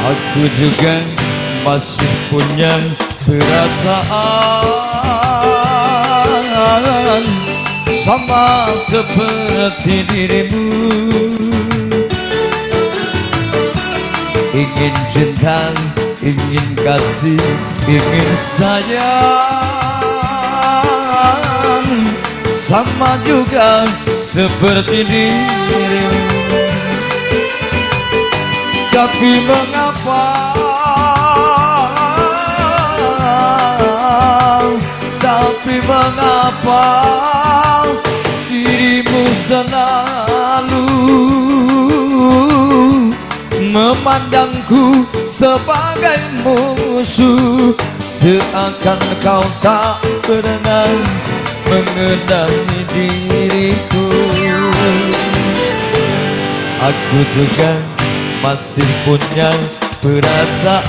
Aku juga masih punya perasaan sama seperti dirimu. Ingin cinta, ingin kasih, ingin sayang sama juga seperti dirimu. Tapi mengapa, tapi mengapa dirimu selalu memandangku sebagai musuh, seakan kau tak pernah mengenali diriku. Aku juga masih punya perasaan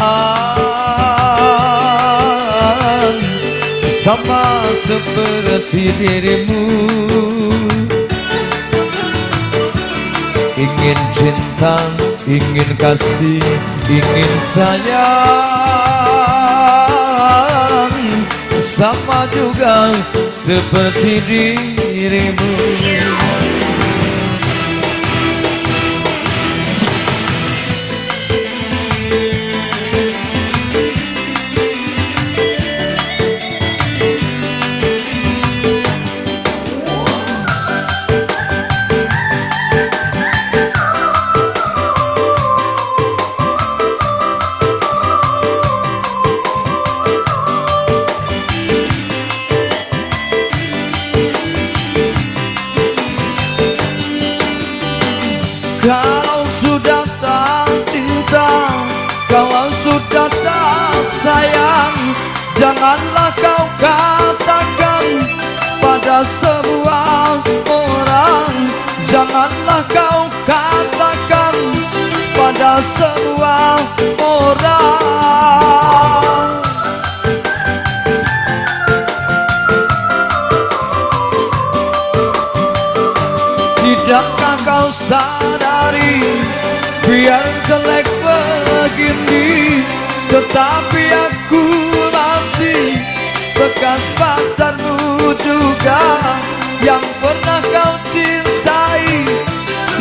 sama seperti dirimu. Ingin cinta, ingin kasih, ingin sayang sama juga seperti dirimu. Kalau sudah tak cinta, kalau sudah tak sayang, janganlah kau katakan pada sebuah orang. Janganlah kau katakan pada sebuah orang. Tidakkah kau sadari, biar jelek begini, tetapi aku masih bekas pacarmu juga, yang pernah kau cintai,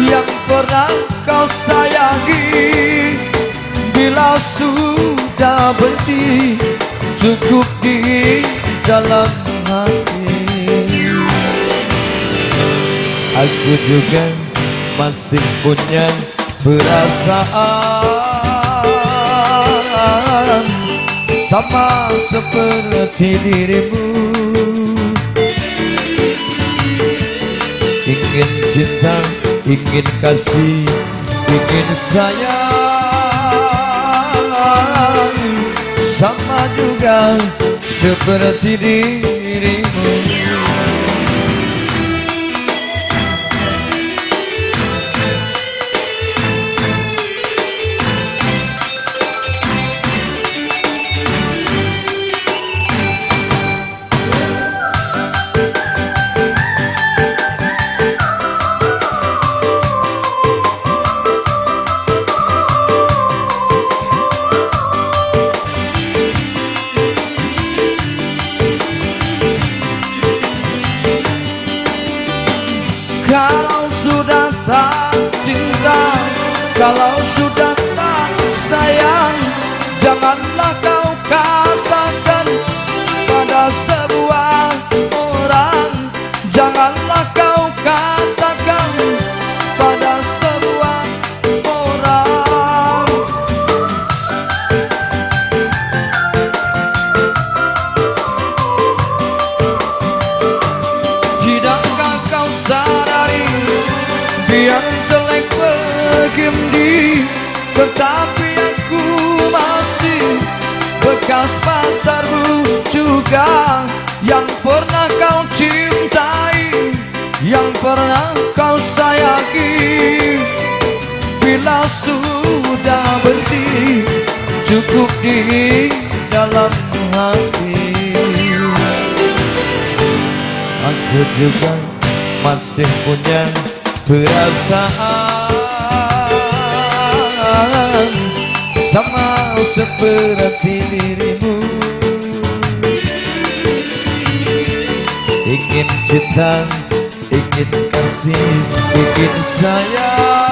yang pernah kau sayangi. Bila sudah benci, cukup di dalam hati. Aku juga masih punya perasaan sama seperti dirimu. Ingin cinta, ingin kasih, ingin sayang sama juga seperti dirimu. Kalau sudah tak cinta, kalau sudah tak sayang, janganlah kau katakan pada sebuah orang. Janganlah kau katakan pada sebuah orang. Tidakkah kau sadari, biar jelek begini, tetapi aku masih bekas pacarmu juga, yang pernah kau cintai, yang pernah kau sayangi. Bila sudah benci, cukup di dalam hati. Aku juga masih punya perasaan sama seperti dirimu. Ingin cinta, ingin kasih, ingin sayang,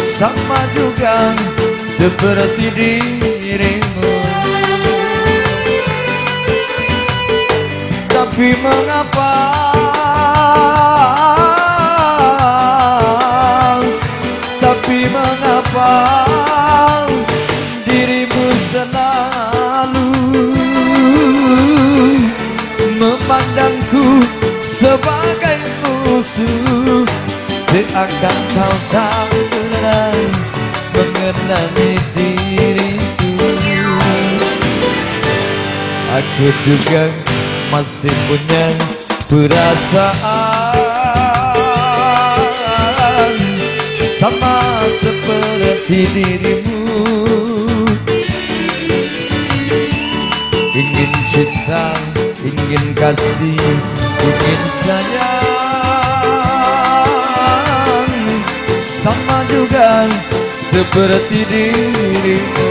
sama juga seperti dirimu. Tapi mengapa, tapi mengapa dirimu selalu memandangku sebagai musuh, seakan kau tak pernah mengenali diriku. Aku juga masih punya perasaan sama seperti dirimu. Ingin cinta, ingin kasih, ingin sayang, sama juga seperti dirimu.